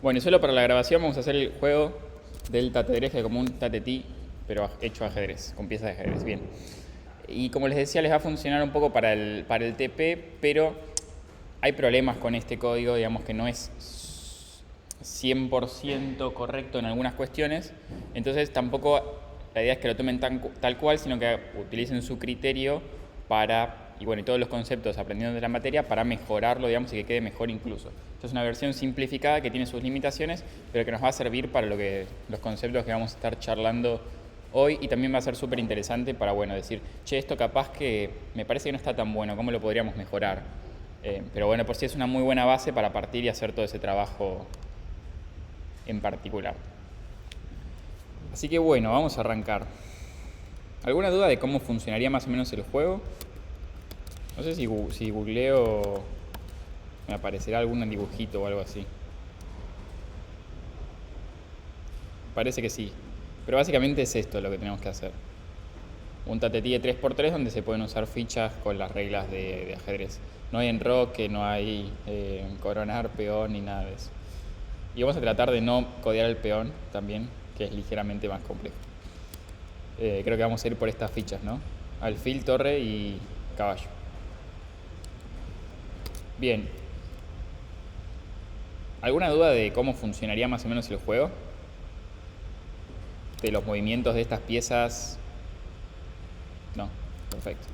Bueno, y solo para la grabación vamos a hacer el juego del tatetrej, que es como un tatetí, pero hecho ajedrez, con piezas de ajedrez. Bien. Y como les decía, les va a funcionar un poco para el TP, pero hay problemas con este código, digamos que no es 100% correcto en algunas cuestiones. Entonces tampoco la idea es que lo tomen tal cual, sino que utilicen su criterio para, y bueno, y todos los conceptos aprendiendo de la materia para mejorarlo, digamos, y que quede mejor incluso. Esto es una versión simplificada que tiene sus limitaciones, pero que nos va a servir para los conceptos que vamos a estar charlando hoy, y también va a ser súper interesante para, bueno, decir, che, esto capaz que me parece que no está tan bueno, ¿cómo lo podríamos mejorar? Pero bueno, por sí es una muy buena base para partir y hacer todo ese trabajo en particular. Así que bueno, vamos a arrancar. ¿Alguna duda de cómo funcionaría más o menos el juego? No sé si googleo me aparecerá algún dibujito o algo así. Parece que sí. Pero básicamente es esto lo que tenemos que hacer. Un tatetí de 3x3 donde se pueden usar fichas con las reglas de ajedrez. No hay enroque, no hay coronar peón ni nada de eso. Y vamos a tratar de no codear el peón también, que es ligeramente más complejo. Creo que vamos a ir por estas fichas, ¿no? Alfil, torre y caballo. Bien. ¿Alguna duda de cómo funcionaría más o menos el juego? De los movimientos de estas piezas. No, perfecto.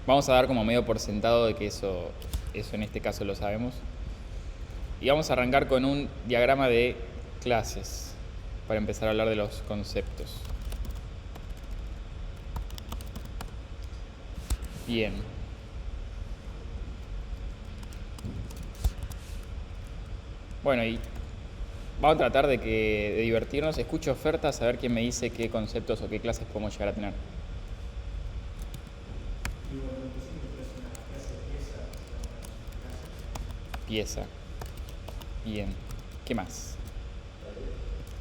Vamos a dar como medio por sentado de que eso en este caso lo sabemos. Y vamos a arrancar con un diagrama de clases para empezar a hablar de los conceptos. Bien. Bueno, y vamos a tratar de divertirnos. Escucho ofertas, a ver quién me dice qué conceptos o qué clases podemos llegar a tener. Pieza. Bien. ¿Qué más?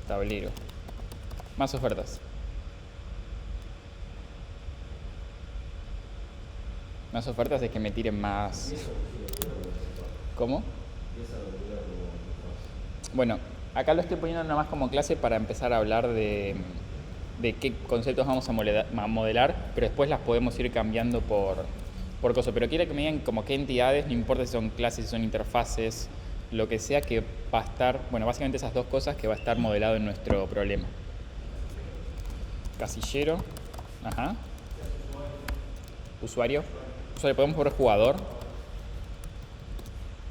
Tablero. Más ofertas. Más ofertas es que me tiren más. ¿Cómo? Bueno, acá lo estoy poniendo nada más como clase para empezar a hablar de qué conceptos vamos a modelar, pero después las podemos ir cambiando por cosas. Pero quiero que me digan como qué entidades, no importa si son clases, si son interfaces, lo que sea que va a estar, bueno, básicamente esas dos cosas que va a estar modelado en nuestro problema. Casillero, ajá. Usuario. Podemos poner jugador,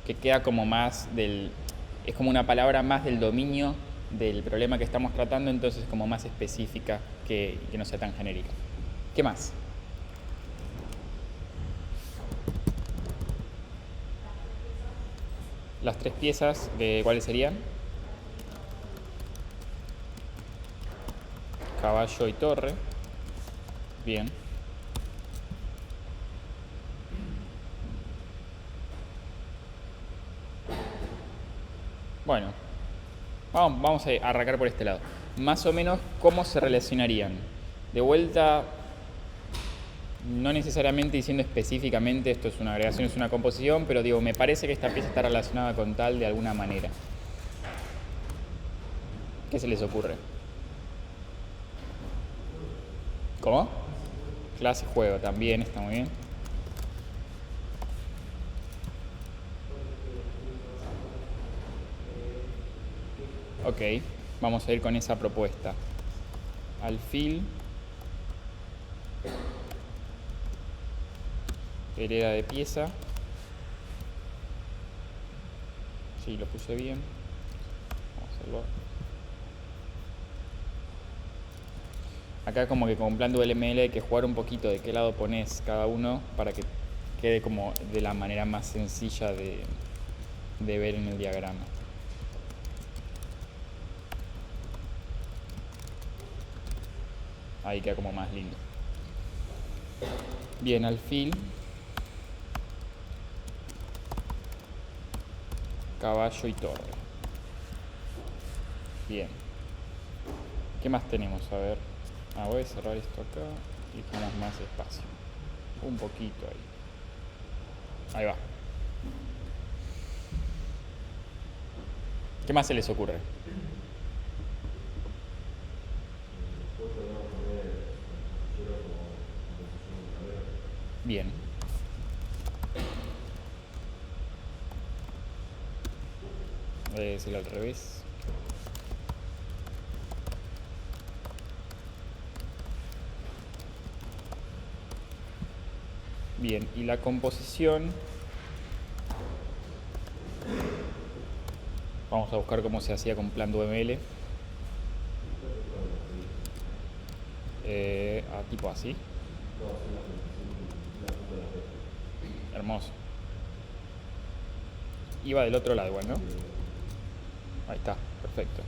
que queda como más es como una palabra más del dominio del problema que estamos tratando, entonces como más específica que no sea tan genérica. ¿Qué más? Las tres piezas, ¿cuáles serían? Caballo y torre. Bien. Bueno, vamos a arrancar por este lado. Más o menos, ¿cómo se relacionarían? De vuelta, no necesariamente diciendo específicamente esto es una agregación, es una composición, pero digo, me parece que esta pieza está relacionada con tal de alguna manera. ¿Qué se les ocurre? ¿Cómo? Clase, juego, también está muy bien. Ok, vamos a ir con esa propuesta. Alfil. Hereda de pieza. Sí, lo puse bien. Vamos a hacerlo. Acá como que con plan ULML hay que jugar un poquito de qué lado pones cada uno para que quede como de la manera más sencilla de ver en el diagrama. Ahí queda como más lindo. Bien, alfil. Caballo y torre. Bien. ¿Qué más tenemos? A ver. Voy a cerrar esto acá y dejamos más espacio. Un poquito ahí. Ahí va. ¿Qué más se les ocurre? Bien. Voy a decirlo al revés. Bien, y la composición, vamos a buscar cómo se hacía con Plan2ML. Tipo así. Hermoso. Iba del otro lado igual, ¿no? Ahí está, perfecto.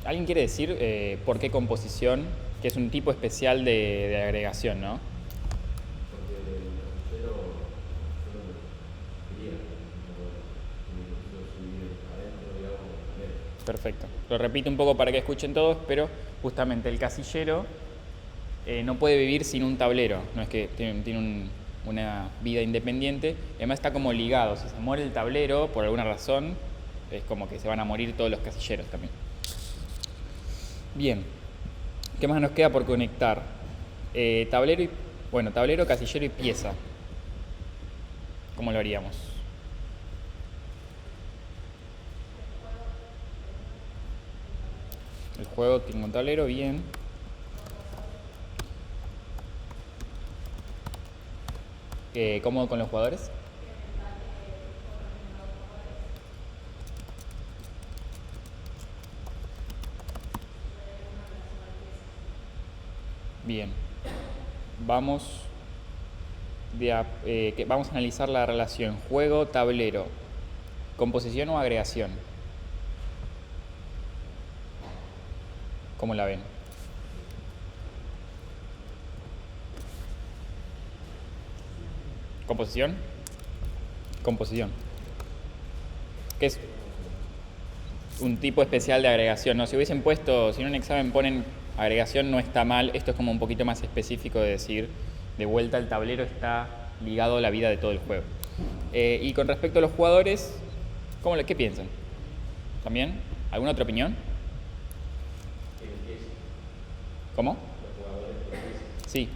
¿Alguien quiere decir por qué composición? Que es un tipo especial de agregación, ¿no? Perfecto. Lo repito un poco para que escuchen todos, pero justamente el casillero no puede vivir sin un tablero. No es que tiene una vida independiente. Además está como ligado. Si se muere el tablero, por alguna razón, es como que se van a morir todos los casilleros también. Bien. ¿Qué más nos queda por conectar? Tablero, casillero y pieza. ¿Cómo lo haríamos? El juego tiene un tablero, bien. ¿Cómo con los jugadores? Bien. Vamos a analizar la relación juego-tablero. ¿Composición o agregación? ¿Cómo la ven? ¿Composición? Composición. ¿Qué es? Un tipo especial de agregación, ¿no? Si hubiesen puesto, si en un examen ponen agregación no está mal, esto es como un poquito más específico de decir, de vuelta el tablero está ligado a la vida de todo el juego. Y con respecto a los jugadores, ¿qué piensan? ¿También? ¿Alguna otra opinión? ¿Cómo? Sí,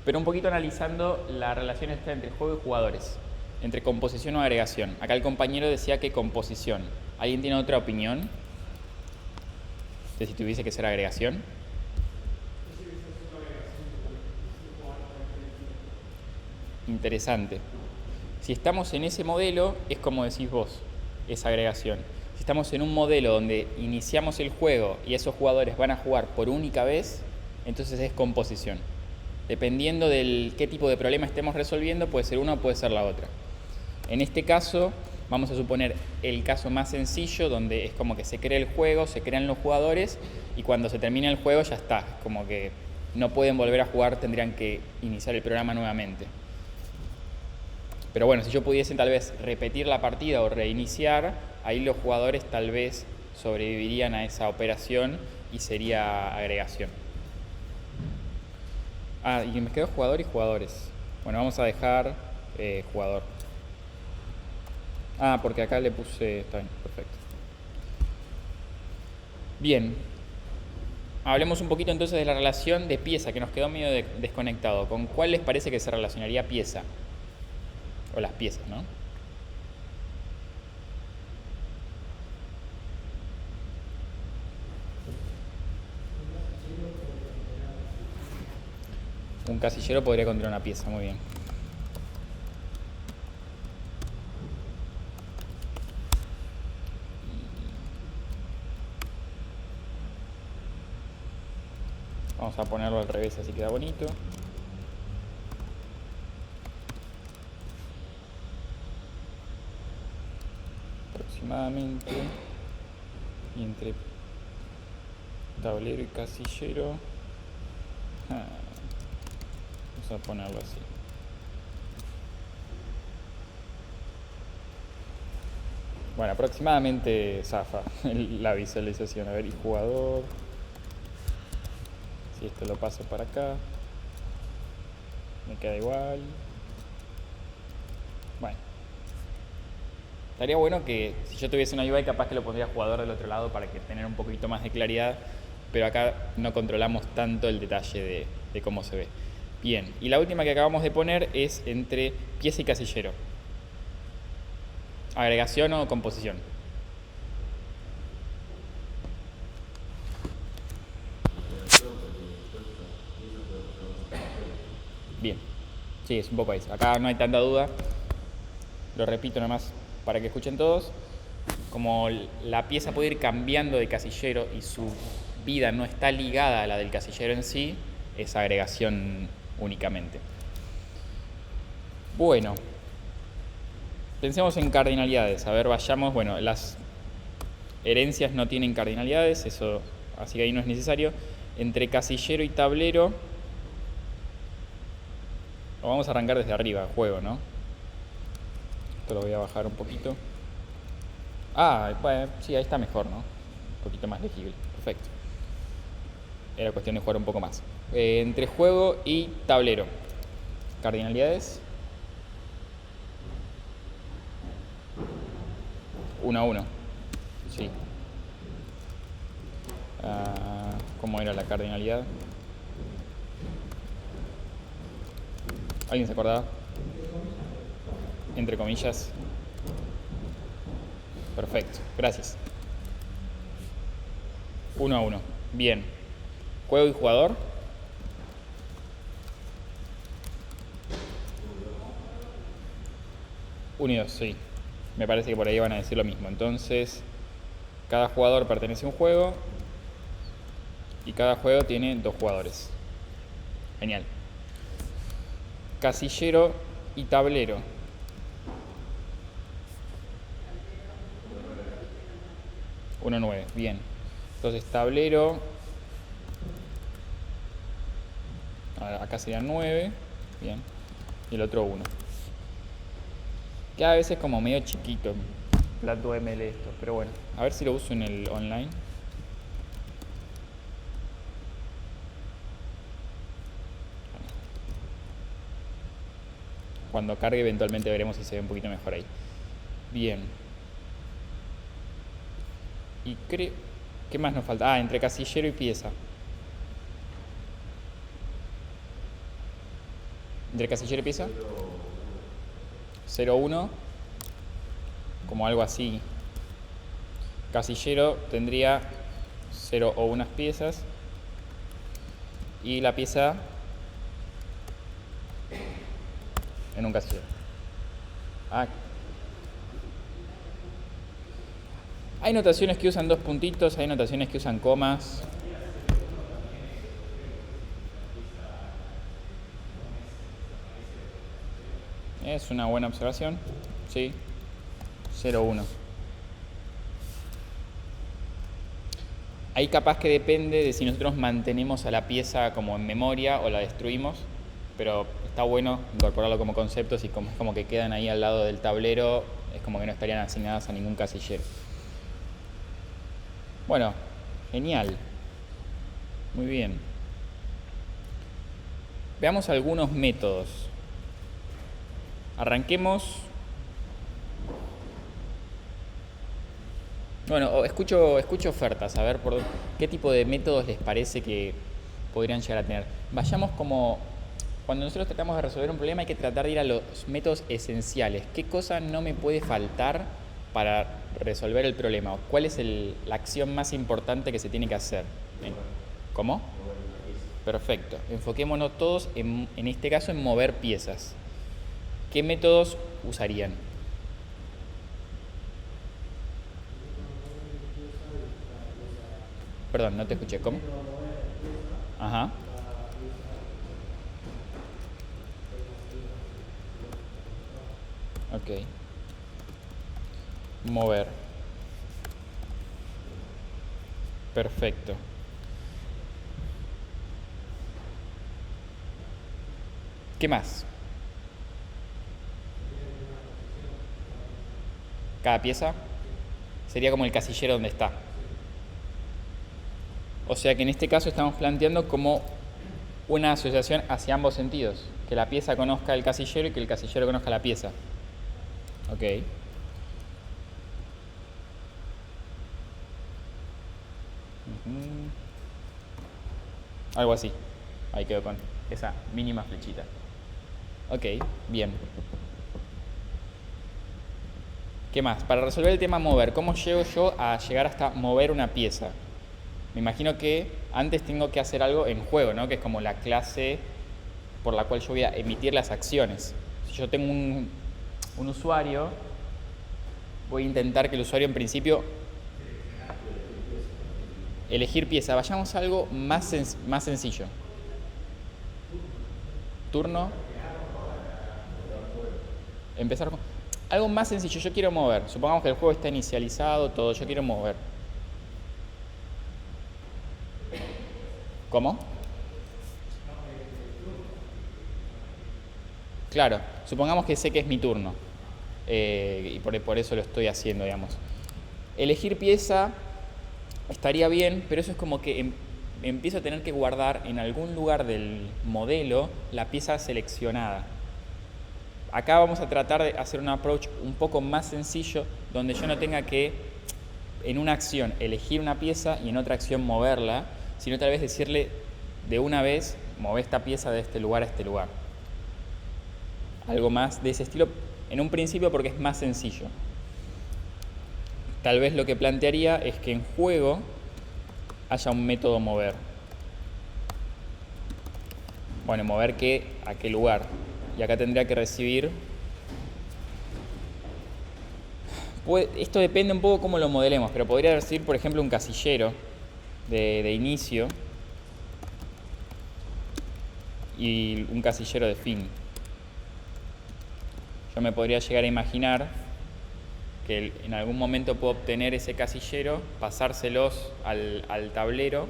pero un poquito analizando la relación esta entre juego y jugadores, entre composición o agregación. Acá el compañero decía que composición. ¿Alguien tiene otra opinión de si tuviese que ser agregación? Interesante. Si estamos en ese modelo, es como decís vos, es agregación. Si estamos en un modelo donde iniciamos el juego y esos jugadores van a jugar por única vez, entonces es composición. Dependiendo del qué tipo de problema estemos resolviendo, puede ser una o puede ser la otra. En este caso, vamos a suponer el caso más sencillo, donde es como que se crea el juego, se crean los jugadores, y cuando se termina el juego ya está. Como que no pueden volver a jugar, tendrían que iniciar el programa nuevamente. Pero bueno, si yo pudiese tal vez repetir la partida o reiniciar, ahí los jugadores tal vez sobrevivirían a esa operación y sería agregación. Y me quedó jugador y jugadores. Bueno, vamos a dejar jugador. Porque acá le puse... Está bien, perfecto. Bien. Hablemos un poquito entonces de la relación de pieza, que nos quedó medio desconectado. ¿Con cuál les parece que se relacionaría pieza? O las piezas, ¿no? Un casillero podría contener una pieza, muy bien. Vamos a ponerlo al revés, así queda bonito. Aproximadamente. Y entre tablero y casillero. Vamos a ponerlo así. Bueno, aproximadamente zafa la visualización. A ver, y jugador. Si esto lo paso para acá, me queda igual. Bueno, Estaría bueno que si yo tuviese una UI capaz que lo pondría jugador del otro lado para que tener un poquito más de claridad, pero acá no controlamos tanto el detalle de cómo se ve. Bien, y la última que acabamos de poner es entre pieza y casillero. ¿Agregación o composición? Bien, sí, es un poco ahí. Acá no hay tanta duda. Lo repito nomás para que escuchen todos. Como la pieza puede ir cambiando de casillero y su vida no está ligada a la del casillero en sí, es agregación únicamente. Bueno, pensemos en cardinalidades. A ver, vayamos. Bueno, las herencias no tienen cardinalidades, eso, así que ahí no es necesario. Entre casillero y tablero, lo vamos a arrancar desde arriba, juego, ¿no? Esto lo voy a bajar un poquito. Bueno, sí, ahí está mejor, ¿no? Un poquito más legible. Perfecto. Era cuestión de jugar un poco más. Entre juego y tablero. Cardinalidades. 1-1. Sí. ¿Cómo era la cardinalidad? ¿Alguien se acordaba? Entre comillas. Perfecto, gracias. 1-1. Bien. ¿Juego y jugador? 1 y 2, sí. Me parece que por ahí van a decir lo mismo. Entonces, cada jugador pertenece a un juego y cada juego tiene 2 jugadores. Genial. Casillero y tablero. 1-9, bien. Entonces tablero, acá sería 9, bien, y el otro 1. Queda a veces como medio chiquito Flat2ML esto, pero bueno, a ver si lo uso en el online. Cuando cargue eventualmente veremos si se ve un poquito mejor ahí. Bien. Y creo... ¿Qué más nos falta? Entre casillero y pieza. ¿Entre casillero y pieza? 0-1. Como algo así. Casillero tendría 0 o unas piezas. Y la pieza en un casillero. Hay notaciones que usan 2 puntitos, hay notaciones que usan comas. Es una buena observación. Sí. 0-1. Ahí capaz que depende de si nosotros mantenemos a la pieza como en memoria o la destruimos, pero está bueno incorporarlo como conceptos y como que quedan ahí al lado del tablero, es como que no estarían asignadas a ningún casillero. Bueno, genial. Muy bien. Veamos algunos métodos. Arranquemos. Bueno, escucho ofertas, a ver por qué tipo de métodos les parece que podrían llegar a tener. Vayamos como... Cuando nosotros tratamos de resolver un problema hay que tratar de ir a los métodos esenciales. ¿Qué cosa no me puede faltar para resolver el problema? ¿Cuál es la acción más importante que se tiene que hacer? ¿Cómo? Perfecto. Enfoquémonos todos, en este caso, en mover piezas. ¿Qué métodos usarían? Perdón, no te escuché. ¿Cómo? Ajá. Ok. Mover. Perfecto. ¿Qué más? Cada pieza sería como el casillero donde está. O sea que en este caso estamos planteando como una asociación hacia ambos sentidos. Que la pieza conozca el casillero y que el casillero conozca la pieza. Ok. Algo así. Ahí quedó con esa mínima flechita. Ok, bien. ¿Qué más? Para resolver el tema mover, ¿cómo llego yo a llegar hasta mover una pieza? Me imagino que antes tengo que hacer algo en juego, ¿no? Que es como la clase por la cual yo voy a emitir las acciones. Si yo tengo un usuario, voy a intentar que el usuario en principio elegir pieza. Vayamos a algo más sencillo. Turno. Empezar con algo más sencillo. Yo quiero mover. Supongamos que el juego está inicializado, todo. Yo quiero mover. ¿Cómo? Claro. Supongamos que sé que es mi turno. Y por eso lo estoy haciendo, digamos. Elegir pieza estaría bien, pero eso es como que empiezo a tener que guardar en algún lugar del modelo la pieza seleccionada. Acá vamos a tratar de hacer un approach un poco más sencillo, donde yo no tenga que en una acción elegir una pieza y en otra acción moverla, sino tal vez decirle de una vez, move esta pieza de este lugar a este lugar. Algo más de ese estilo en un principio porque es más sencillo. Tal vez lo que plantearía es que en juego haya un método mover. Bueno, mover a qué lugar. Y acá tendría que recibir. Esto depende un poco cómo lo modelemos, pero podría recibir, por ejemplo, un casillero de inicio y un casillero de fin. Yo me podría llegar a imaginar que en algún momento puedo obtener ese casillero, pasárselos al tablero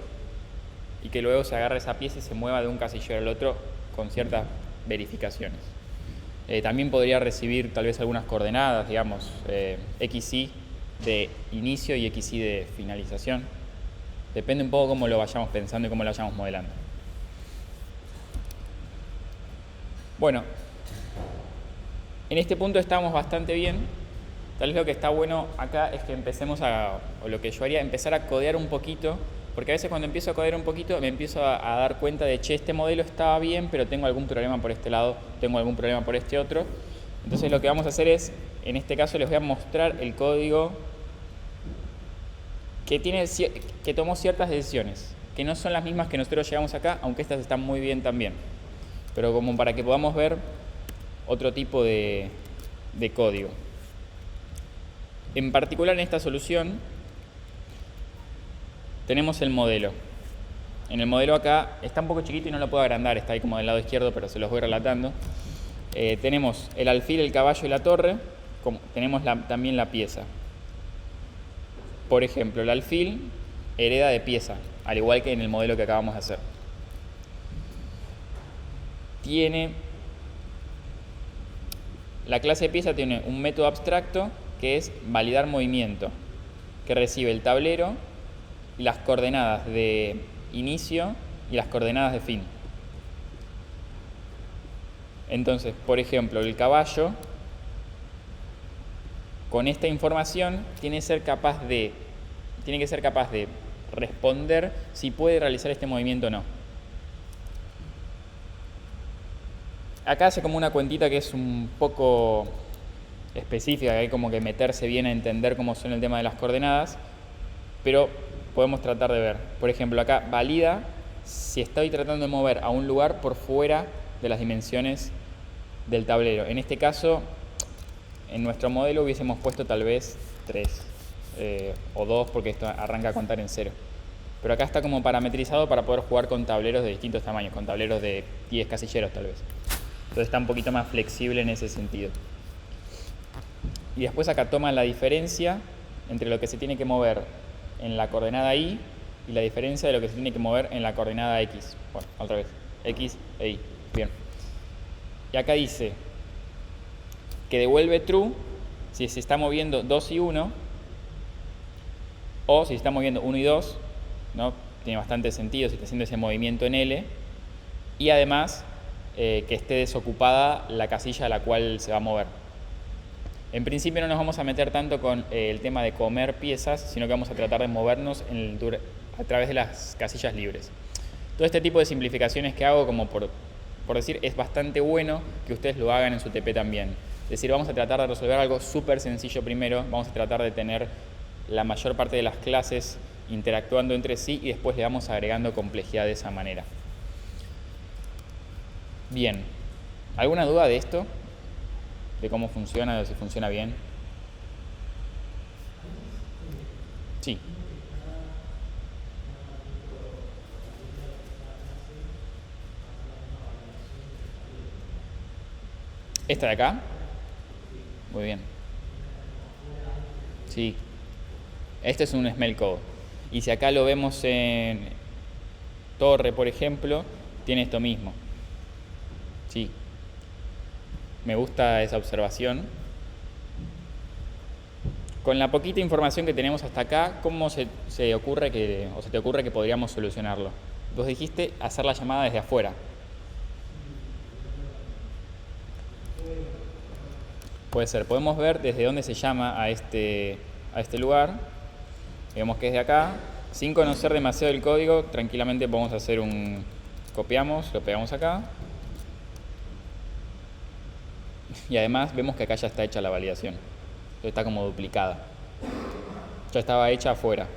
y que luego se agarre esa pieza y se mueva de un casillero al otro con ciertas verificaciones. También podría recibir tal vez algunas coordenadas, digamos, XY de inicio y XY de finalización. Depende un poco cómo lo vayamos pensando y cómo lo vayamos modelando. Bueno, en este punto estamos bastante bien. Tal vez lo que está bueno acá es que o lo que yo haría, empezar a codear un poquito, porque a veces cuando empiezo a codear un poquito me empiezo a dar cuenta de, este modelo estaba bien, pero tengo algún problema por este lado, tengo algún problema por este otro. Entonces lo que vamos a hacer es, en este caso les voy a mostrar el código que tomó ciertas decisiones, que no son las mismas que nosotros llegamos acá, aunque estas están muy bien también. Pero como para que podamos ver otro tipo de código. En particular en esta solución tenemos el modelo. En el modelo acá está un poco chiquito y no lo puedo agrandar, está ahí como del lado izquierdo, pero se los voy relatando. Tenemos el alfil, el caballo y la torre, tenemos también la pieza. Por ejemplo, el alfil hereda de pieza, al igual que en el modelo que acabamos de hacer. La clase de pieza tiene un método abstracto que es validar movimiento, que recibe el tablero, las coordenadas de inicio y las coordenadas de fin. Entonces, por ejemplo, el caballo, con esta información, tiene que ser capaz de responder si puede realizar este movimiento o no. Acá hace como una cuentita que es un poco específica, que hay como que meterse bien a entender cómo son el tema de las coordenadas, pero podemos tratar de ver. Por ejemplo, acá valida si estoy tratando de mover a un lugar por fuera de las dimensiones del tablero. En este caso, en nuestro modelo hubiésemos puesto tal vez 3 o 2 porque esto arranca a contar en 0. Pero acá está como parametrizado para poder jugar con tableros de distintos tamaños, con tableros de 10 casilleros tal vez. Entonces está un poquito más flexible en ese sentido. Y después acá toma la diferencia entre lo que se tiene que mover en la coordenada Y y la diferencia de lo que se tiene que mover en la coordenada X. Bueno, al revés. X e Y. Bien. Y acá dice que devuelve true si se está moviendo 2 y 1 o si se está moviendo 1 y 2, ¿no? Tiene bastante sentido si está haciendo ese movimiento en L. Y además que esté desocupada la casilla a la cual se va a mover. En principio no nos vamos a meter tanto con el tema de comer piezas, sino que vamos a tratar de movernos a través de las casillas libres. Todo este tipo de simplificaciones que hago, como por decir, es bastante bueno que ustedes lo hagan en su TP también. Es decir, vamos a tratar de resolver algo súper sencillo primero, vamos a tratar de tener la mayor parte de las clases interactuando entre sí y después le vamos agregando complejidad de esa manera. Bien, ¿alguna duda de esto? ¿De cómo funciona, de si funciona bien? Sí. ¿Esta de acá? Muy bien. Sí. Este es un smell code. Y si acá lo vemos en torre, por ejemplo, tiene esto mismo. Sí. Me gusta esa observación. Con la poquita información que tenemos hasta acá, ¿cómo se te ocurre que podríamos solucionarlo? Vos dijiste hacer la llamada desde afuera. Puede ser. Podemos ver desde dónde se llama a este lugar. Vemos que es de acá. Sin conocer demasiado el código, tranquilamente podemos hacer un... Copiamos, lo pegamos acá. Y además vemos que acá ya está hecha la validación. Está como duplicada. Ya estaba hecha afuera.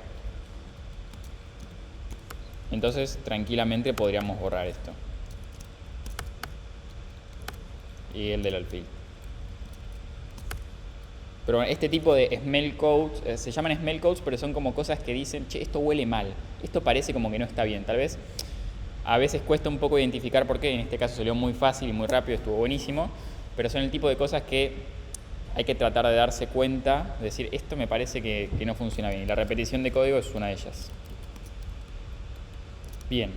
Entonces, tranquilamente podríamos borrar esto. Y el del alfil. Pero este tipo de smell codes, se llaman smell codes, pero son como cosas que dicen, che, esto huele mal, esto parece como que no está bien. Tal vez a veces cuesta un poco identificar por qué, en este caso salió muy fácil y muy rápido, estuvo buenísimo, pero son el tipo de cosas que hay que tratar de darse cuenta, de decir, esto me parece que no funciona bien. Y la repetición de código es una de ellas. Bien.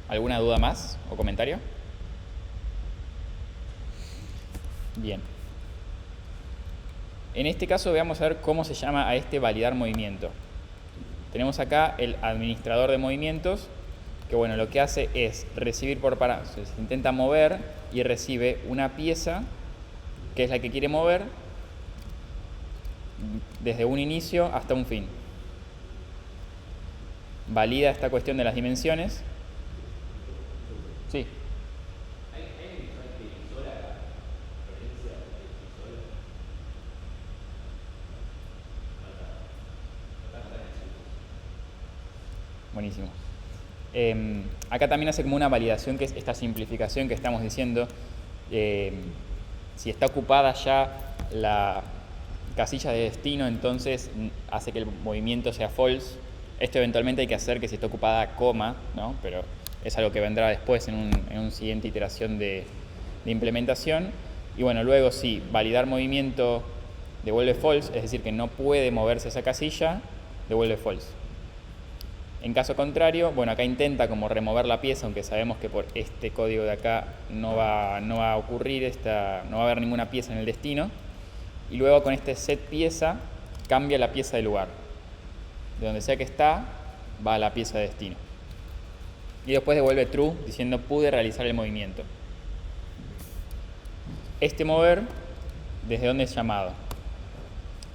¿Alguna duda más o comentario? Bien. En este caso vamos a ver cómo se llama a este validar movimiento. Tenemos acá el administrador de movimientos, que bueno, lo que hace es recibir por parámetros, se intenta mover y recibe una pieza, que es la que quiere mover, desde un inicio hasta un fin. Valida esta cuestión de las dimensiones. Sí. Buenísimo. Acá también hace como una validación, que es esta simplificación que estamos diciendo. Si está ocupada ya la casilla de destino, entonces hace que el movimiento sea false. Esto eventualmente hay que hacer que si está ocupada coma, ¿no? Pero es algo que vendrá después en una siguiente iteración de implementación. Y bueno, luego si validar movimiento devuelve false, es decir que no puede moverse esa casilla, devuelve false. En caso contrario, bueno, acá intenta como remover la pieza, aunque sabemos que por este código de acá no va a ocurrir, no va a haber ninguna pieza en el destino. Y luego con este set pieza, cambia la pieza de lugar. De donde sea que está, va a la pieza de destino. Y después devuelve true, diciendo pude realizar el movimiento. Este mover, ¿desde dónde es llamado?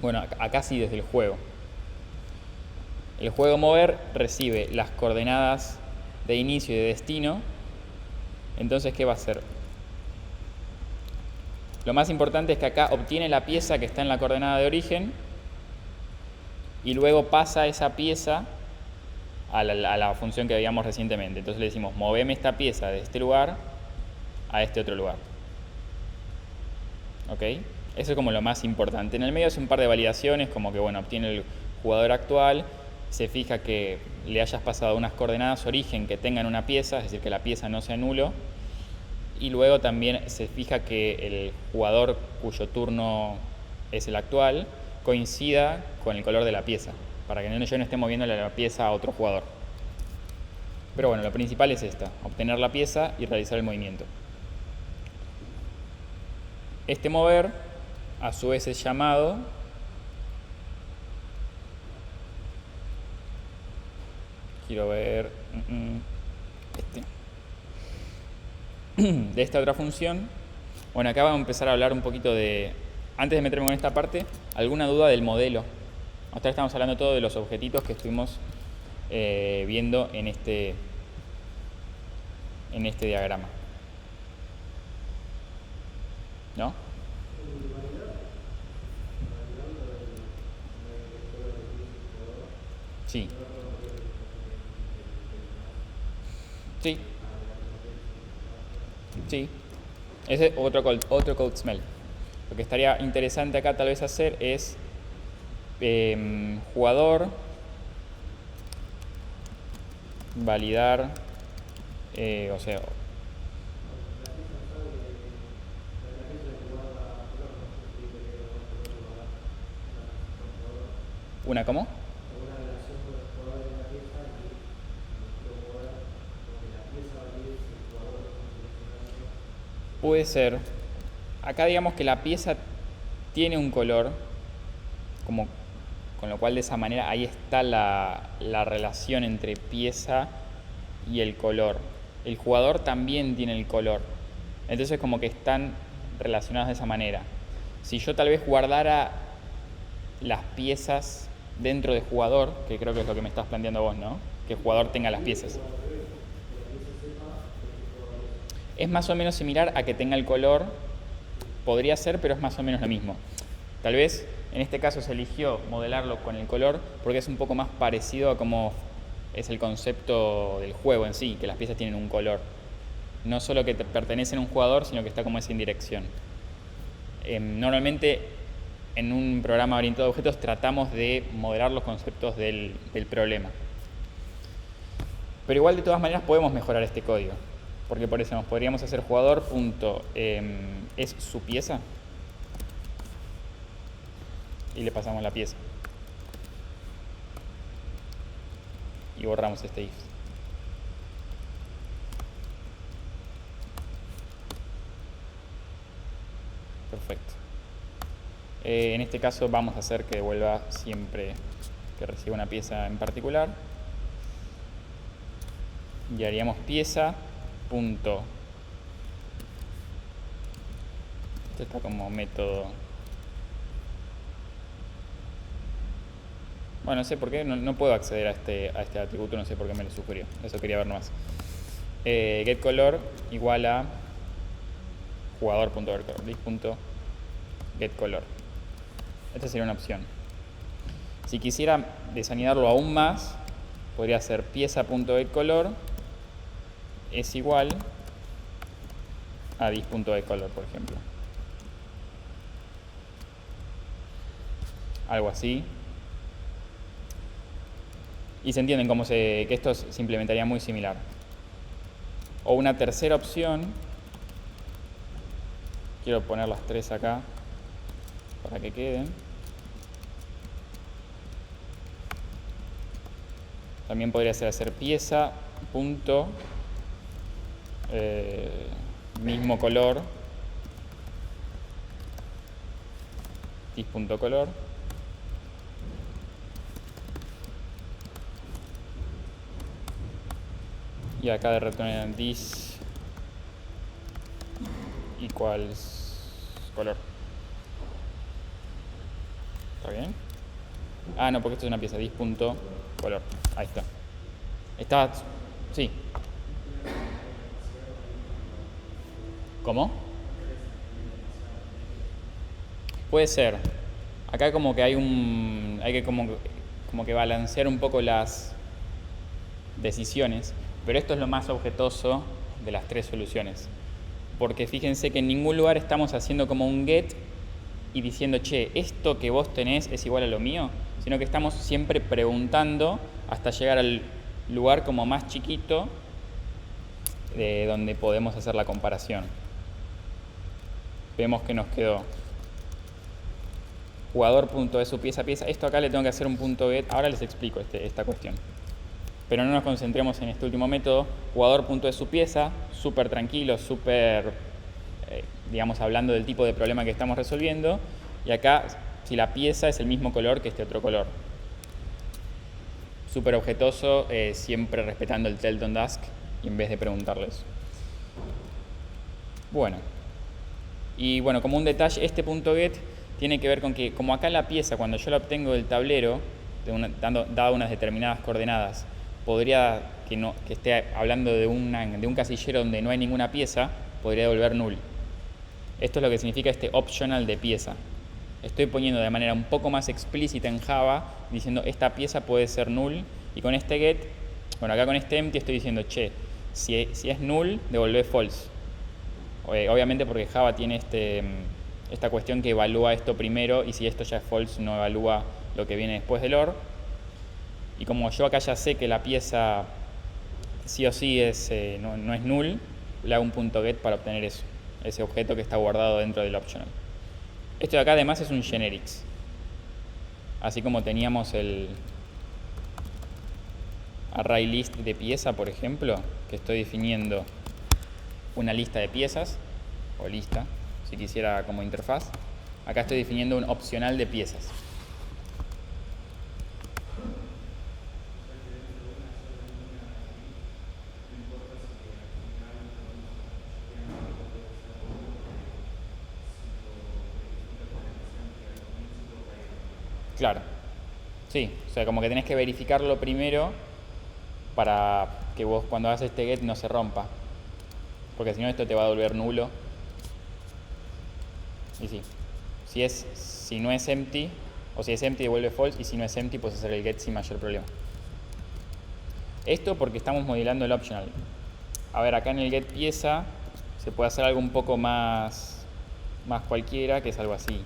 Bueno, acá sí, desde el juego. El juego mover recibe las coordenadas de inicio y de destino. Entonces, ¿qué va a hacer? Lo más importante es que acá obtiene la pieza que está en la coordenada de origen y luego pasa esa pieza a la función que veíamos recientemente. Entonces le decimos, moveme esta pieza de este lugar a este otro lugar. ¿Ok? Eso es como lo más importante. En el medio hace un par de validaciones, como que bueno, obtiene el jugador actual, se fija que le hayas pasado unas coordenadas origen que tengan una pieza, es decir, que la pieza no sea nulo, y luego también se fija que el jugador cuyo turno es el actual coincida con el color de la pieza, para que yo no esté moviendo la pieza a otro jugador. Pero bueno, lo principal es esta, obtener la pieza y realizar el movimiento. Este mover, a su vez, es llamado quiero ver de esta otra función. Bueno, acá vamos a empezar a hablar un poquito de, antes de meterme en esta parte, alguna duda del modelo. Hasta ahora estamos hablando todo de los objetitos que estuvimos viendo en este diagrama. ¿No? Sí. Sí. Sí. Ese es otro code smell. Lo que estaría interesante acá tal vez hacer es jugador, validar, o sea, ¿una cómo? Puede ser. Acá digamos que la pieza tiene un color, con lo cual de esa manera ahí está la relación entre pieza y el color. El jugador también tiene el color. Entonces como que están relacionados de esa manera. Si yo tal vez guardara las piezas dentro de jugador, que creo que es lo que me estás planteando vos, ¿no? Que el jugador tenga las piezas. Es más o menos similar a que tenga el color, podría ser, pero es más o menos lo mismo. Tal vez en este caso se eligió modelarlo con el color porque es un poco más parecido a cómo es el concepto del juego en sí, que las piezas tienen un color. No solo que te pertenecen a un jugador, sino que está como esa indirección. Normalmente en un programa orientado a objetos tratamos de modelar los conceptos del problema. Pero igual de todas maneras podemos mejorar este código. Porque por eso podríamos hacer jugador punto, es su pieza. Y le pasamos la pieza. Y borramos este if. Perfecto. En este caso vamos a hacer que devuelva siempre que reciba una pieza en particular. Y haríamos pieza punto. Esto está como método. Bueno, no sé por qué, no puedo acceder a este atributo, no sé por qué me lo sugirió. Eso quería ver nomás. GetColor igual a jugador.getColor. Esta sería una opción. Si quisiera desanidarlo aún más, podría ser pieza.getColor es igual a dis.getColor, por ejemplo. Algo así. Y se entienden que esto se implementaría muy similar. O una tercera opción, quiero poner las tres acá para que queden. También podría ser hacer pieza punto mismo color dis.color y acá de retornar dis equals color. ¿Está bien? Ah, no, porque esto es una pieza dis.color. Ahí está. Está. Sí. ¿Cómo? Puede ser. Acá como que hay que como que balancear un poco las decisiones, pero esto es lo más objetoso de las tres soluciones. Porque fíjense que en ningún lugar estamos haciendo como un get y diciendo, che, esto que vos tenés es igual a lo mío, sino que estamos siempre preguntando hasta llegar al lugar como más chiquito de donde podemos hacer la comparación. Vemos que nos quedó jugador.su pieza. Esto acá le tengo que hacer un punto get. Ahora les explico esta cuestión. Pero no nos concentremos en este último método. Jugador.su pieza, súper tranquilo, súper, digamos, hablando del tipo de problema que estamos resolviendo. Y acá, si la pieza es el mismo color que este otro color. Súper objetoso, siempre respetando el tell don't ask y en vez de preguntarles. Bueno. Y bueno, como un detalle, este punto get tiene que ver con que, como acá la pieza, cuando yo la obtengo del tablero, dado unas determinadas coordenadas, podría, que esté hablando de un casillero donde no hay ninguna pieza, podría devolver null. Esto es lo que significa este optional de pieza. Estoy poniendo de manera un poco más explícita en Java, diciendo esta pieza puede ser null, y con este get, bueno, acá con este empty estoy diciendo, che, si es null, devolvé false. Obviamente porque Java tiene esta cuestión que evalúa esto primero, y si esto ya es false, no evalúa lo que viene después del OR. Y como yo acá ya sé que la pieza sí o sí no es null, le hago un punto get para obtener eso, ese objeto que está guardado dentro del optional. Esto de acá además es un generics. Así como teníamos el array list de pieza, por ejemplo, que estoy definiendo una lista de piezas, o lista, si quisiera como interfaz. Acá estoy definiendo un opcional de piezas. Claro. Sí, o sea, como que tenés que verificarlo primero para que vos cuando hagas este get no se rompa. Porque si no esto te va a devolver nulo. Y sí. Si no es empty, o si es empty devuelve false, y si no es empty puedes hacer el get sin mayor problema. Esto porque estamos modelando el optional. A ver, acá en el get pieza se puede hacer algo un poco más cualquiera, que es algo así.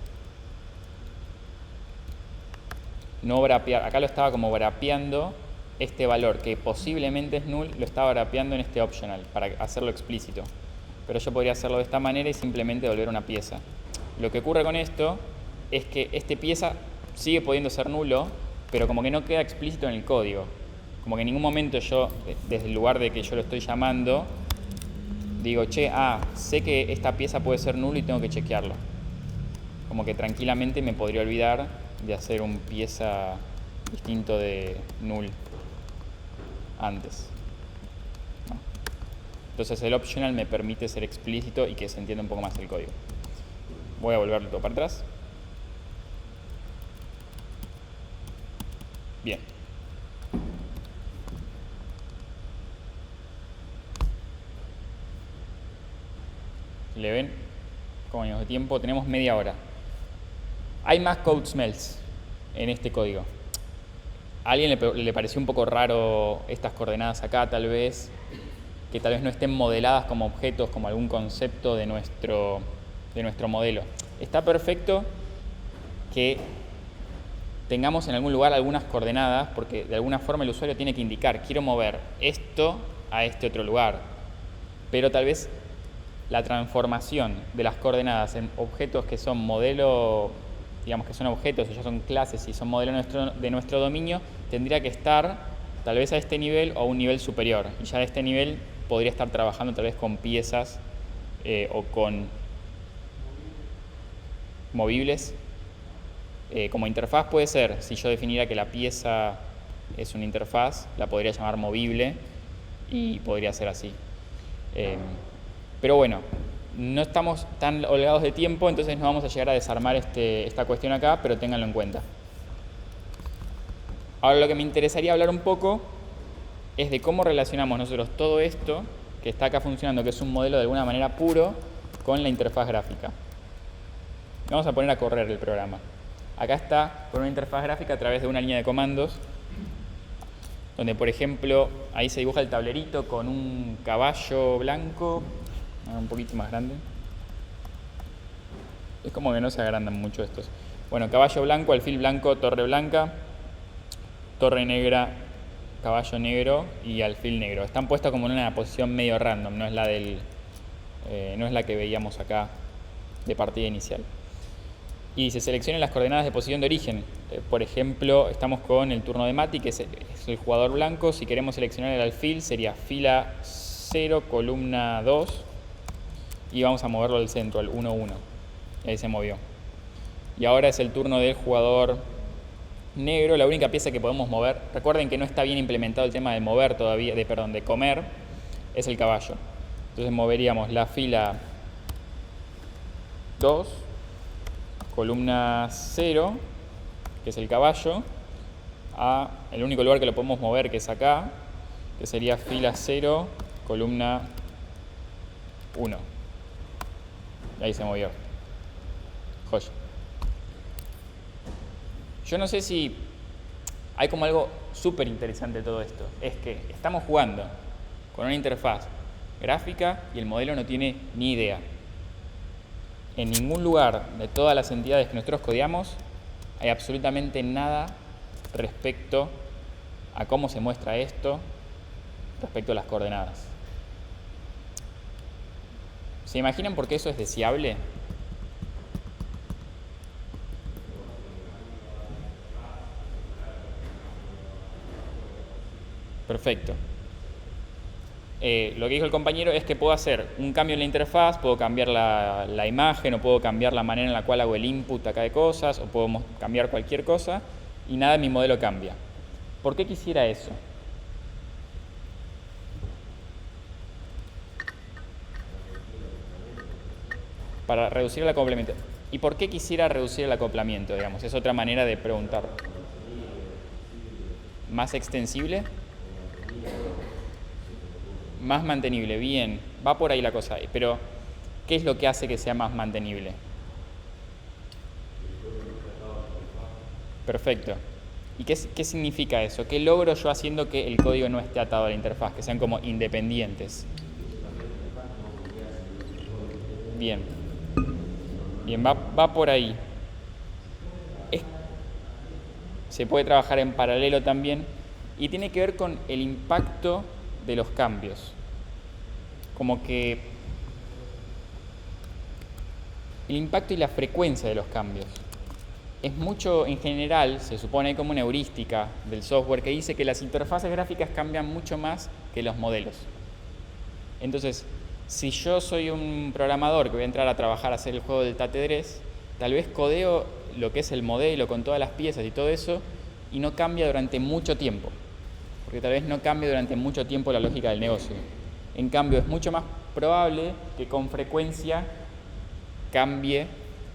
No wrapear, acá lo estaba como wrapeando este valor que posiblemente es null, lo estaba wrapeando en este optional para hacerlo explícito. Pero yo podría hacerlo de esta manera y simplemente devolver una pieza. Lo que ocurre con esto es que este pieza sigue pudiendo ser nulo, pero como que no queda explícito en el código. Como que en ningún momento yo, desde el lugar de que yo lo estoy llamando, digo, che, sé que esta pieza puede ser nulo y tengo que chequearlo. Como que tranquilamente me podría olvidar de hacer un pieza distinto de null antes. ¿No? Entonces el optional me permite ser explícito y que se entienda un poco más el código. Voy a volverlo todo para atrás. Bien. ¿Le ven? Como años de tiempo, tenemos media hora. Hay más code smells en este código. A alguien le pareció un poco raro estas coordenadas acá, tal vez, que tal vez no estén modeladas como objetos, como algún concepto de nuestro modelo. Está perfecto que tengamos en algún lugar algunas coordenadas, porque de alguna forma el usuario tiene que indicar, quiero mover esto a este otro lugar. Pero tal vez la transformación de las coordenadas en objetos que son modelo, digamos que son objetos y ya son clases y son modelo de nuestro dominio, tendría que estar tal vez a este nivel o a un nivel superior. Y ya de este nivel podría estar trabajando tal vez con piezas o con movibles. Como interfaz puede ser, si yo definiera que la pieza es una interfaz, la podría llamar movible y podría ser así. Pero bueno, no estamos tan holgados de tiempo, entonces no vamos a llegar a desarmar esta cuestión acá, pero ténganlo en cuenta. Ahora lo que me interesaría hablar un poco es de cómo relacionamos nosotros todo esto que está acá funcionando, que es un modelo de alguna manera puro, con la interfaz gráfica. Vamos a poner a correr el programa. Acá está con una interfaz gráfica a través de una línea de comandos, donde por ejemplo ahí se dibuja el tablerito con un caballo blanco, un poquito más grande. Es como que no se agrandan mucho estos. Bueno, caballo blanco, alfil blanco, torre blanca, torre negra, caballo negro y alfil negro. Están puestos como en una posición medio random, no es la que veíamos acá de partida inicial. Y se seleccionan las coordenadas de posición de origen. Por ejemplo, estamos con el turno de Mati, que es el jugador blanco. Si queremos seleccionar el alfil, sería fila 0, columna 2. Y vamos a moverlo al centro, al 1, 1. Y ahí se movió. Y ahora es el turno del jugador negro. La única pieza que podemos mover, recuerden que no está bien implementado el tema de mover todavía, de comer, es el caballo. Entonces moveríamos la fila 2 columna 0, que es el caballo, a el único lugar que lo podemos mover, que es acá, que sería fila 0, columna 1. Y ahí se movió. Joya. Yo no sé si hay como algo súper interesante de todo esto. Es que estamos jugando con una interfaz gráfica y el modelo no tiene ni idea. En ningún lugar de todas las entidades que nosotros codeamos hay absolutamente nada respecto a cómo se muestra esto, respecto a las coordenadas. ¿Se imaginan por qué eso es deseable? Perfecto. Lo que dijo el compañero es que puedo hacer un cambio en la interfaz, puedo cambiar la imagen, o puedo cambiar la manera en la cual hago el input acá de cosas, o puedo cambiar cualquier cosa, y nada en mi modelo cambia. ¿Por qué quisiera eso? Para reducir el acoplamiento. ¿Y por qué quisiera reducir el acoplamiento? Digamos, es otra manera de preguntar. ¿Más extensible? Más mantenible, bien, va por ahí la cosa. Pero, ¿qué es lo que hace que sea más mantenible? Perfecto. ¿Y qué significa eso? ¿Qué logro yo haciendo que el código no esté atado a la interfaz, que sean como independientes? Bien. Bien, va por ahí. Se puede trabajar en paralelo también y tiene que ver con el impacto de los cambios. Como que el impacto y la frecuencia de los cambios. Es mucho, en general, se supone como una heurística del software que dice que las interfaces gráficas cambian mucho más que los modelos. Entonces, si yo soy un programador que voy a entrar a trabajar a hacer el juego del Tate3, tal vez codeo lo que es el modelo con todas las piezas y todo eso y no cambia durante mucho tiempo. Porque tal vez no cambie durante mucho tiempo la lógica del negocio. En cambio, es mucho más probable que con frecuencia cambie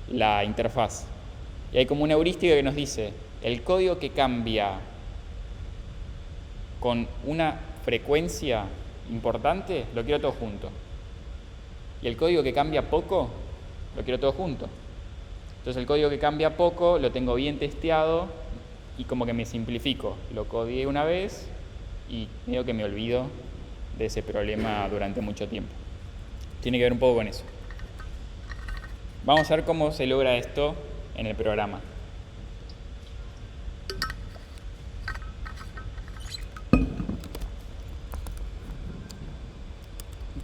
la interfaz. Y hay como una heurística que nos dice, el código que cambia con una frecuencia importante, lo quiero todo junto. Y el código que cambia poco, lo quiero todo junto. Entonces el código que cambia poco lo tengo bien testeado y como que me simplifico. Lo codeé una vez y medio que me olvido de ese problema durante mucho tiempo. Tiene que ver un poco con eso. Vamos a ver cómo se logra esto en el programa.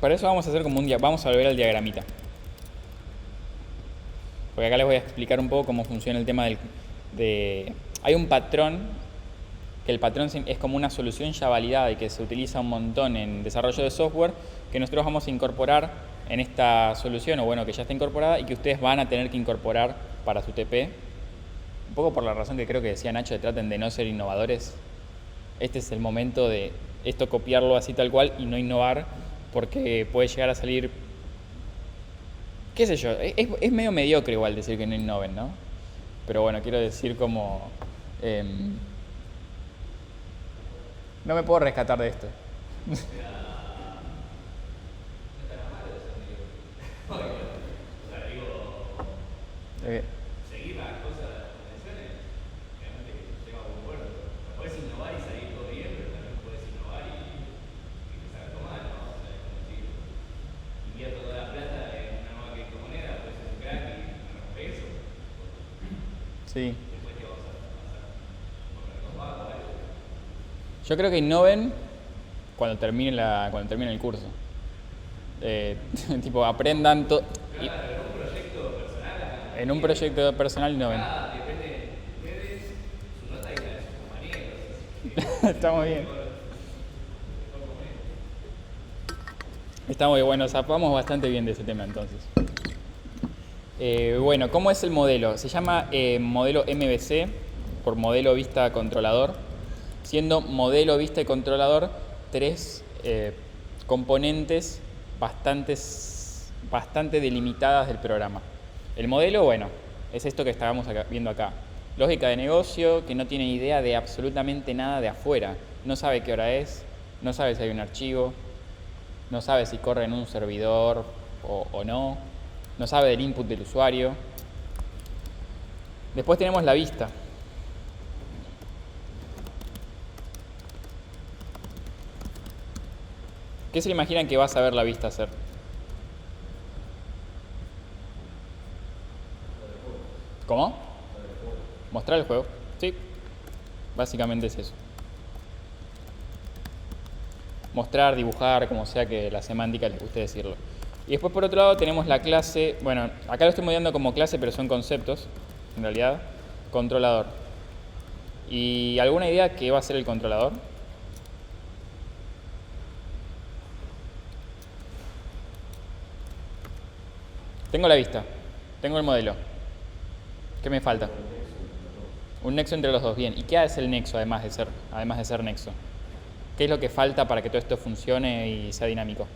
Para eso vamos a hacer como vamos a volver al diagramita. Porque acá les voy a explicar un poco cómo funciona el tema hay un patrón, que el patrón es como una solución ya validada y que se utiliza un montón en desarrollo de software, que nosotros vamos a incorporar en esta solución, o bueno, que ya está incorporada y que ustedes van a tener que incorporar para su TP. Un poco por la razón que creo que decía Nacho, de traten de no ser innovadores. Este es el momento de esto copiarlo así tal cual y no innovar, porque puede llegar a salir, qué sé yo, es medio mediocre igual decir que no innoven, ¿no? Pero bueno, quiero decir como no me puedo rescatar de esto. Seguir las cosas, las convenciones, realmente lleva a buen puerto. Puedes innovar y salir todo bien, pero también puedes innovar y que salga todo mal, ¿no? O sea, es como si invierto toda la plata en una nueva criptomoneda, puedes ser un crack y me rompe eso. Sí. Después te vas a hacer con renovado, ¿vale? Yo creo que innoven cuando termine el curso. Tipo, aprendan todo. En un proyecto personal innoven. Depende de ustedes, su nota y la de sus compañeros. Estamos bien. Estamos bien, bueno, zapamos bastante bien de ese tema entonces. Bueno, ¿cómo es el modelo? Se llama modelo MVC, por modelo vista controlador, siendo modelo vista y controlador tres componentes bastante delimitadas del programa. El modelo, bueno, es esto que estábamos viendo acá. Lógica de negocio que no tiene idea de absolutamente nada de afuera. No sabe qué hora es, no sabe si hay un archivo, no sabe si corre en un servidor o no, no sabe del input del usuario. Después tenemos la vista. ¿Qué se le imaginan que va a saber la vista hacer? ¿Cómo? Mostrar el juego. Sí, básicamente es eso. Mostrar, dibujar, como sea que la semántica les guste decirlo. Y después por otro lado tenemos la clase, bueno, acá lo estoy moviendo como clase, pero son conceptos, en realidad, controlador. ¿Y alguna idea qué va a ser el controlador? Tengo la vista, tengo el modelo. ¿Qué me falta? Un nexo entre los dos, bien. ¿Y qué hace el nexo además de ser nexo? ¿Qué es lo que falta para que todo esto funcione y sea dinámico?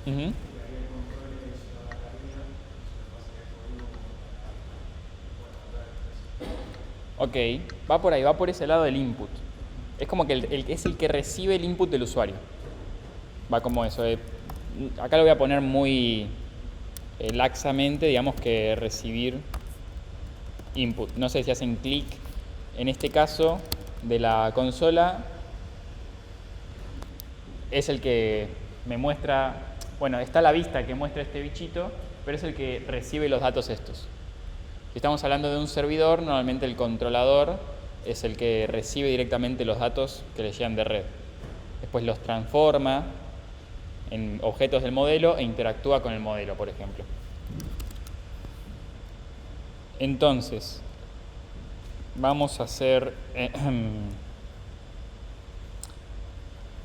Uh-huh. Ok, va por ahí, va por ese lado del input. Es como que es el que recibe el input del usuario. Va como eso. Acá lo voy a poner muy laxamente, digamos que recibir input. No sé si hacen clic en este caso de la consola. Es el que me muestra, bueno, está la vista que muestra este bichito, pero es el que recibe los datos estos. Si estamos hablando de un servidor, normalmente el controlador es el que recibe directamente los datos que le llegan de red. Después los transforma en objetos del modelo e interactúa con el modelo, por ejemplo. Entonces, vamos a hacer...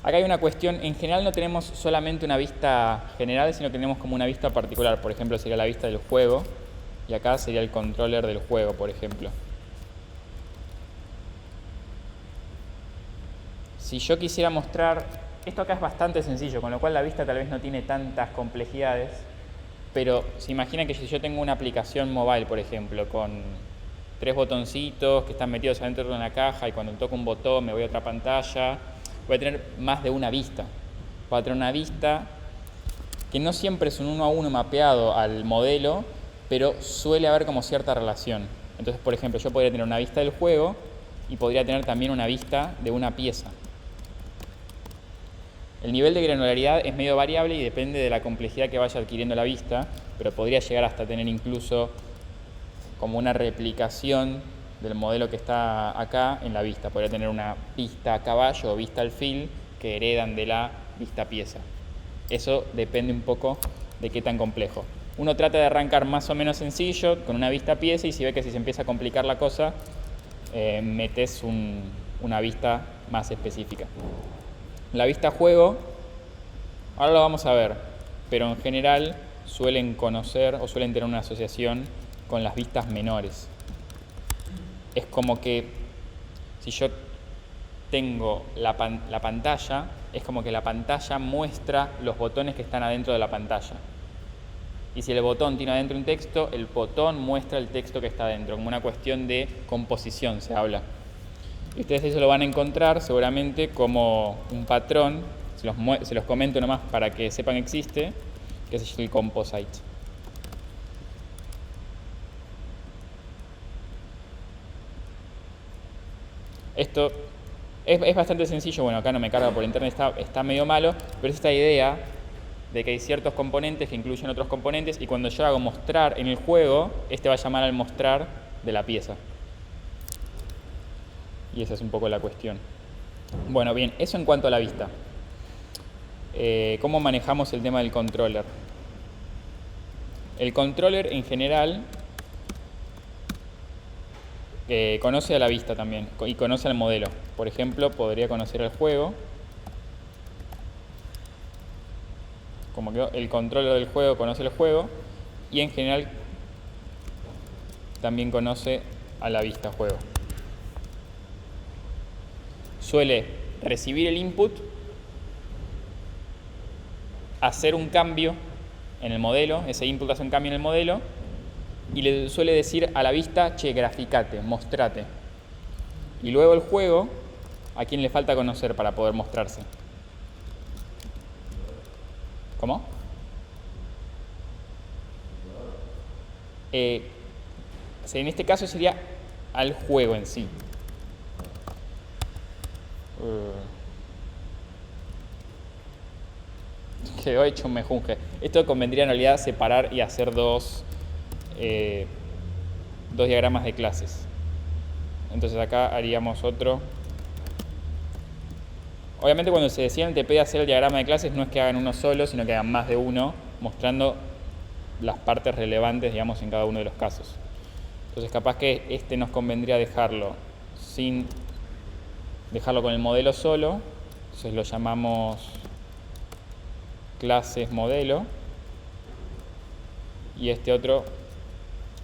acá hay una cuestión, en general no tenemos solamente una vista general, sino que tenemos como una vista particular. Por ejemplo, sería la vista del juego. Y acá sería el controller del juego, por ejemplo. Si yo quisiera mostrar... Esto acá es bastante sencillo, con lo cual la vista tal vez no tiene tantas complejidades. Pero se imaginan que si yo tengo una aplicación mobile, por ejemplo, con 3 botoncitos que están metidos adentro de una caja y cuando toco un botón me voy a otra pantalla, voy a tener más de una vista. Voy a tener una vista que no siempre es un 1 a 1 mapeado al modelo, pero suele haber como cierta relación. Entonces, por ejemplo, yo podría tener una vista del juego y podría tener también una vista de una pieza. El nivel de granularidad es medio variable y depende de la complejidad que vaya adquiriendo la vista, pero podría llegar hasta tener incluso como una replicación del modelo que está acá en la vista. Podría tener una vista a caballo o vista alfil que heredan de la vista pieza. Eso depende un poco de qué tan complejo. Uno trata de arrancar más o menos sencillo, con una vista pieza, y si ve que si se empieza a complicar la cosa, metes una vista más específica. La vista juego, ahora lo vamos a ver, pero en general suelen conocer o suelen tener una asociación con las vistas menores. Es como que si yo tengo la pantalla, es como que la pantalla muestra los botones que están adentro de la pantalla. Y si el botón tiene adentro un texto, el botón muestra el texto que está adentro, como una cuestión de composición se habla. Y ustedes eso lo van a encontrar seguramente como un patrón, se los comento nomás para que sepan que existe, que es el composite. Esto es bastante sencillo, bueno, acá no me carga por internet, está medio malo, pero es esta idea de que hay ciertos componentes que incluyen otros componentes y cuando yo hago mostrar en el juego, este va a llamar al mostrar de la pieza. Y esa es un poco la cuestión. Bueno, bien, eso en cuanto a la vista. ¿Cómo manejamos el tema del controller? El controller en general conoce a la vista también y conoce al modelo. Por ejemplo, podría conocer el juego. Como que el controller del juego conoce el juego y en general también conoce a la vista juego. suele recibir el input, hacer un cambio en el modelo, ese input hace un cambio en el modelo, y le suele decir a la vista, che, graficate, mostrate. Y luego el juego, ¿a quién le falta conocer para poder mostrarse? ¿Cómo? O sea, en este caso sería al juego en sí. Quedó hecho un mejunje. Esto convendría en realidad separar y hacer dos diagramas de clases. Entonces acá haríamos otro. Obviamente cuando se deciden te pide hacer el diagrama de clases no es que hagan uno solo, sino que hagan más de uno, mostrando las partes relevantes, digamos, en cada uno de los casos. Entonces capaz que este nos convendría dejarlo sin dejarlo con el modelo solo. Entonces lo llamamos clases modelo. Y este otro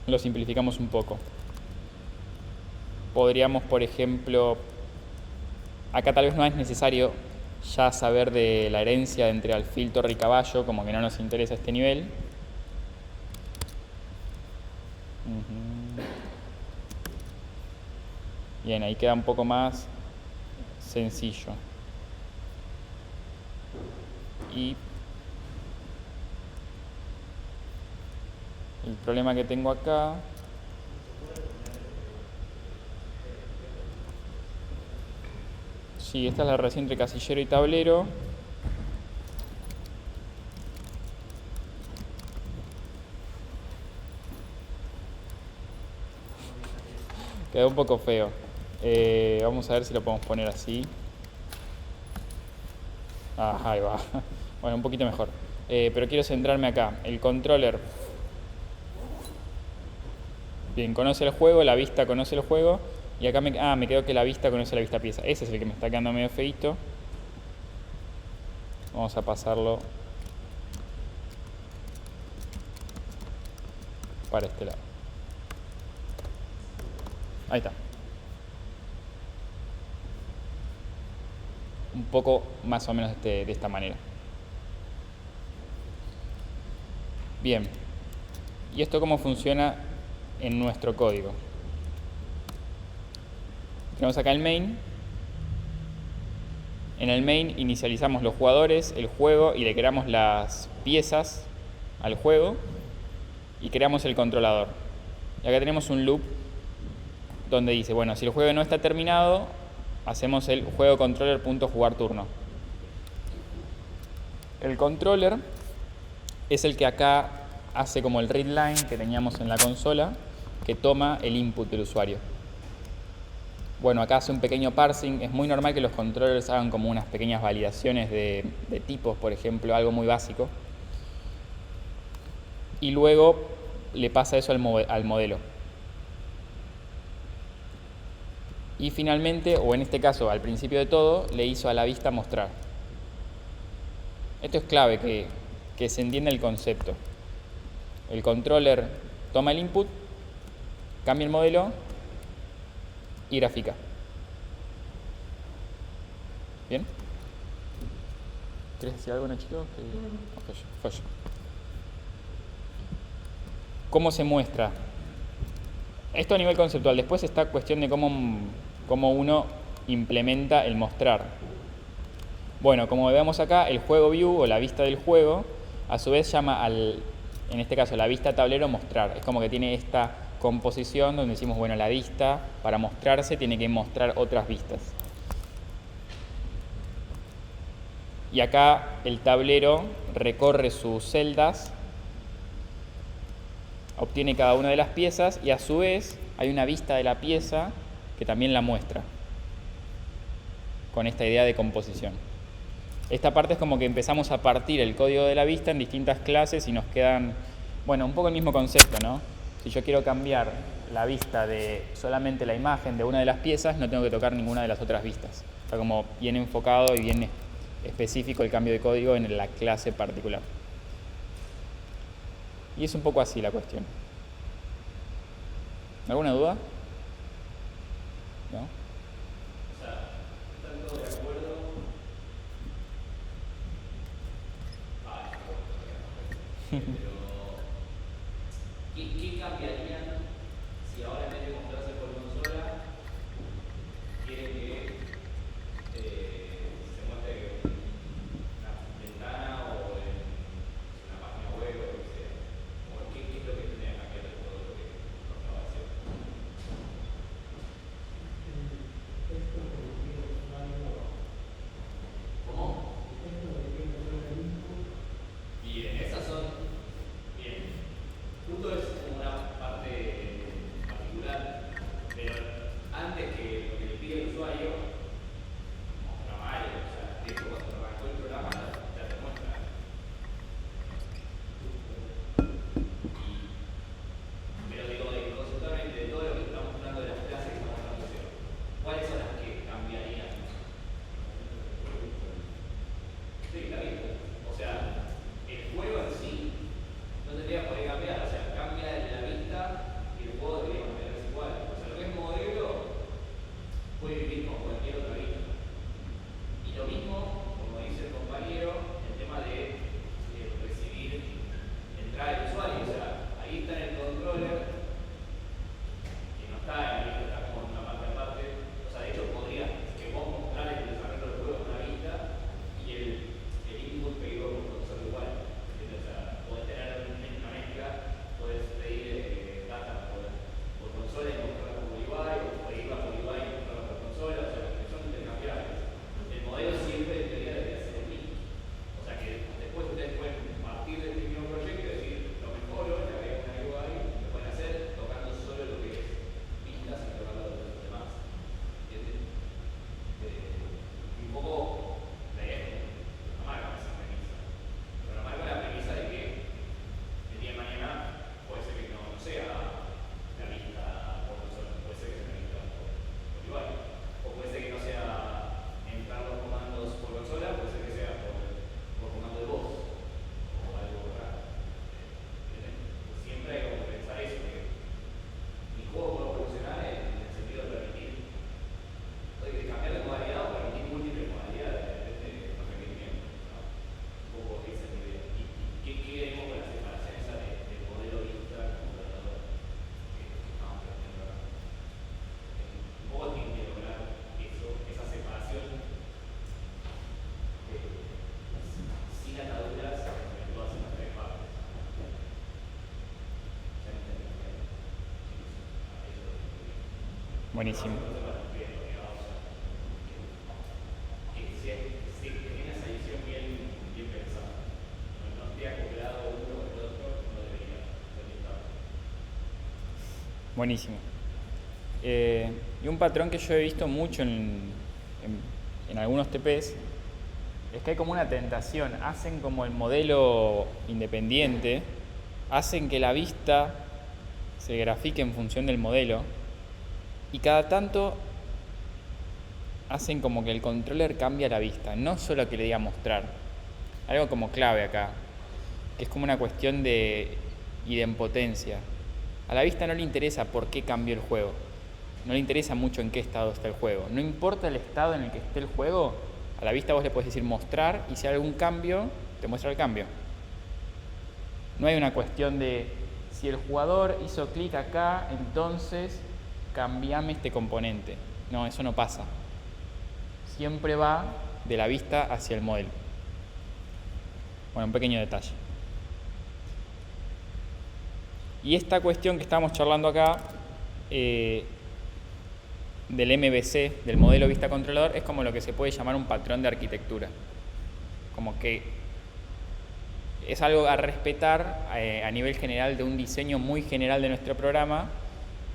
lo simplificamos un poco. Podríamos, por ejemplo, acá tal vez no es necesario ya saber de la herencia entre alfil, torre y caballo, como que no nos interesa este nivel. Bien, ahí queda un poco más sencillo. Y el problema que tengo acá sí, esta es la relación entre casillero y tablero. Quedó un poco feo. Vamos a ver si lo podemos poner así. Ahí va. Bueno, un poquito mejor. Pero quiero centrarme acá. El controller. Bien, conoce el juego, la vista conoce el juego. Y acá me quedó que la vista conoce la vista pieza. Ese es el que me está quedando medio feíto. Vamos a pasarlo para este lado. Ahí está. Un poco más o menos de esta manera. Bien. ¿Y esto cómo funciona en nuestro código? Tenemos acá el main. En el main inicializamos los jugadores, el juego y le creamos las piezas al juego y creamos el controlador. Y acá tenemos un loop donde dice, bueno, si el juego no está terminado, hacemos el juego controller.jugarturno. El controller es el que acá hace como el read line que teníamos en la consola, que toma el input del usuario. Bueno, acá hace un pequeño parsing. Es muy normal que los controllers hagan como unas pequeñas validaciones de tipos, por ejemplo, algo muy básico. Y luego le pasa eso al modelo. Y finalmente, o en este caso al principio de todo, le hizo a la vista mostrar. Esto es clave, que se entienda el concepto. El controller toma el input, cambia el modelo y grafica. ¿Bien? ¿Quieres decir algo, Nachito? Okay. ¿Cómo se muestra? Esto a nivel conceptual. Después está cuestión de cómo uno implementa el mostrar. Bueno, como vemos acá, el juego view o la vista del juego, a su vez llama en este caso, la vista tablero mostrar. Es como que tiene esta composición donde decimos, bueno, la vista para mostrarse tiene que mostrar otras vistas. Y acá el tablero recorre sus celdas, obtiene cada una de las piezas y a su vez hay una vista de la pieza que también la muestra con esta idea de composición. Esta parte es como que empezamos a partir el código de la vista en distintas clases y nos quedan, bueno, un poco el mismo concepto, ¿no? Si yo quiero cambiar la vista de solamente la imagen de una de las piezas, no tengo que tocar ninguna de las otras vistas. Está como bien enfocado y bien específico el cambio de código en la clase particular. Y es un poco así la cuestión. ¿Alguna duda? ¿No? O sea, Pero, ¿qué cambiarían si ahora en vez de mostrarse por consola, quieren que se muestre una ventana o en una página web o lo que sea? ¿Qué es lo que tendría que cambiar de todo lo que nos acaba de decir? ¿Cómo? Bien, esas son. Bien. Punto es como una parte particular, pero antes que lo que le pide el usuario, como programario, o sea, de hecho cuando arrancó el programa ya te muestra. Pero digo, conceptualmente, de todo lo que estamos hablando de las clases que estamos hablando, ¿cuáles son las que cambiarían? Sí, la vista. O sea, el juego en sí no tendría por qué cambiar. O sea, cambia la vista y el juego debería mantenerse igual. O sea, lo que es modelo puede vivir con cualquier otra vista. Y lo mismo, como dice el compañero, el tema de recibir, entrar el usuario. O sea, ahí está en el controller, que no está en el lista, está como en una parte aparte. O sea, de hecho, podría que vos mostrar el desarrollo del juego en una vista y el input pedido por consola igual. ¿Entiendes? O sea, podés tener una mezcla, podés pedir data por consola y mostrarla por UI, o pedirla por UI y mostrarla por consola. O sea, que son intercambiables. El modelo siempre en teoría debería ser el mismo. O sea, que después ustedes pueden partir de este mismo proyecto y decir, lo mejoro, le agrego una UI, lo pueden hacer tocando solo lo que es vistas y tocando los demás. ¿Entiendes? Un poco la idea es programar con esa premisa. Programar con la premisa de que el día de mañana puede ser que no sea la vista por consola, puede ser que sea la vista por UI. O puede ser que no sea entrar los comandos por consola, puede ser que sea por comando de voz o algo raro. Siempre hay que pensar eso, que mi juego puede evolucionar en el sentido de permitir de cambiar de modalidad o permitir múltiples modalidades, depende de los requerimientos, ¿no? Un poco esa es mi idea. ¿Y qué queremos con la separación esa de modelo vista computador que estamos planteando acá? Un poco tiene que lograr eso, esa separación sin ataduras entre todas esas tres partes. ¿Ya me entendés? Buenísimo. Que tenga esa edición bien pensada. No esté acoplado uno con el otro, no debería estar. Buenísimo. Y un patrón que yo he visto mucho en algunos TPs es que hay como una tentación. Hacen como el modelo independiente, hacen que la vista se grafique en función del modelo y cada tanto hacen como que el controller cambia la vista, no solo que le diga mostrar. Algo como clave acá, que es como una cuestión de idempotencia. A la vista no le interesa por qué cambió el juego, no le interesa mucho en qué estado está el juego. No importa el estado en el que esté el juego, a la vista vos le podés decir mostrar y si hay algún cambio, te muestra el cambio. No hay una cuestión de si el jugador hizo clic acá, entonces cambiame este componente. No, eso no pasa. Siempre va de la vista hacia el modelo. Bueno, un pequeño detalle. Y esta cuestión que estamos charlando acá del MVC, del modelo vista controlador, es como lo que se puede llamar un patrón de arquitectura. Como que es algo a respetar a nivel general de un diseño muy general de nuestro programa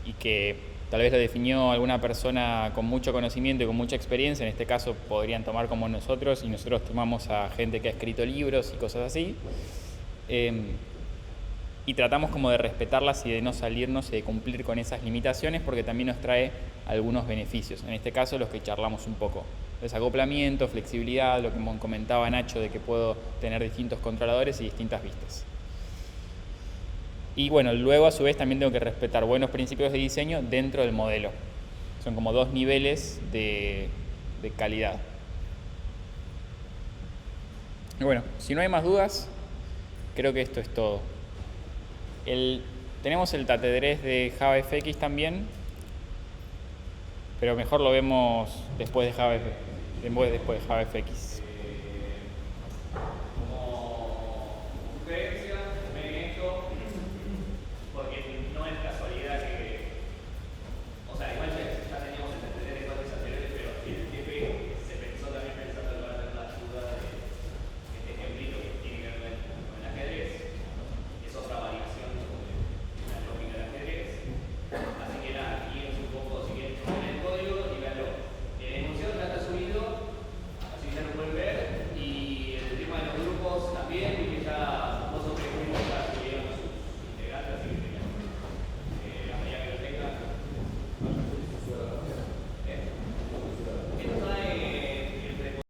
y que tal vez lo definió alguna persona con mucho conocimiento y con mucha experiencia. En este caso podrían tomar como nosotros y nosotros tomamos a gente que ha escrito libros y cosas así. Y tratamos como de respetarlas y de no salirnos y de cumplir con esas limitaciones porque también nos trae algunos beneficios. En este caso los que charlamos un poco. Desacoplamiento, flexibilidad, lo que comentaba Nacho de que puedo tener distintos controladores y distintas vistas. Y bueno, luego a su vez también tengo que respetar buenos principios de diseño dentro del modelo. Son como dos niveles de calidad. Y bueno, si no hay más dudas, creo que esto es todo. Tenemos el tatedrés de JavaFX también, pero mejor lo vemos después de JavaFX.